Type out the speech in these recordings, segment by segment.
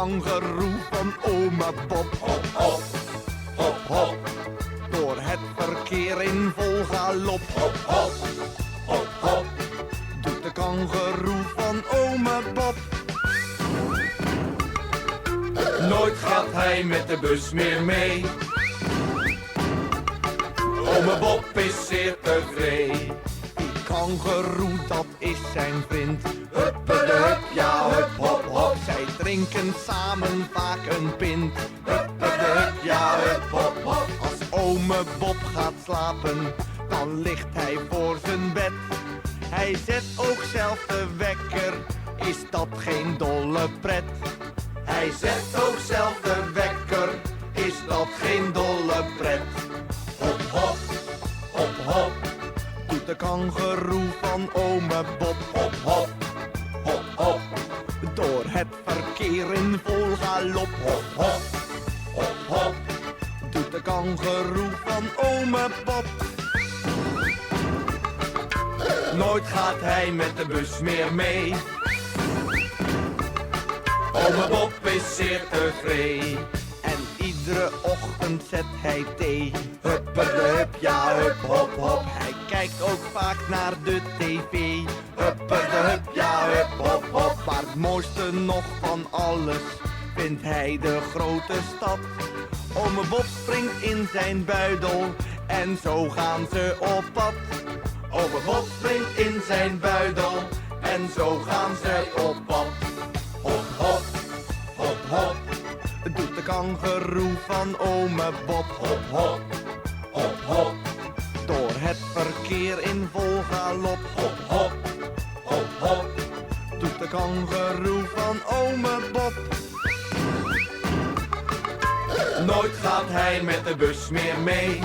kangoeroe van oma Bob. Hop, hop, hop, hop. Door het verkeer in vol galop. Hop, hop, hop, hop. Doet de kangoeroe van oma Bob. Nooit gaat hij met de bus meer mee. Ome Bob is zeer tevreden. Die kangoeroe, dat is zijn vriend. Huppedehup, ja hup, hop, hop. Zij drinken samen vaak een pint. Huppedehup, ja hup, hop, hop. Als ome Bob gaat slapen, dan ligt hij voor zijn bed. Hij zet ook zelf de wekker, is dat geen dolle pret? Hij zet ook zelf de wekker, Is dat geen dolle pret? hop, hop, hop, hop. Doet de kangoeroe van ome Bob. Hop, hop, hop, hop. Door het verkeer in vol galop. Hop, hop, hop, hop. Doet de kangoeroe van ome Bob. Nooit gaat hij met de bus meer mee. Ome Bob is zeer tevreden. En iedere ochtend zet hij thee. Huppedehup, ja hup, hop, hop. Hij kijkt ook vaak naar de tv. Huppedehup, ja hup, hop, hop. Maar het mooiste nog van alles vindt hij de grote stad. Ome Bob springt in zijn buidel en zo gaan ze op pad. Ome Bob springt in zijn buidel en zo gaan zij op pad. Hop, hop, hop, hop. Doet de kangoeroe van ome Bob. Hop, hop, hop, hop. Door het verkeer in vol galop. Hop, hop, hop, hop. Doet de kangoeroe van ome Bob. Nooit gaat hij met de bus meer mee.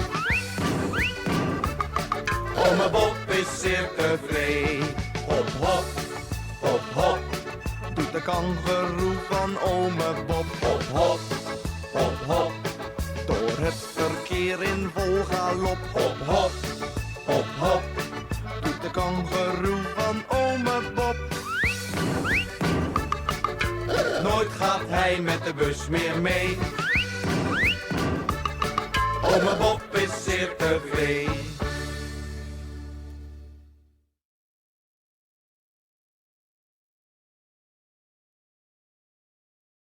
Ome Bob is zeer tevreden. Hop, hop, hop, hop. Doet de kangoeroe van ome Bob. Hop, hop, hop, hop. Door het verkeer in vol galop. Hop, hop, hop, hop. Doet de kangoeroe van ome Bob. Nooit gaat hij met de bus meer mee. Ome Bob is zeer tevreden.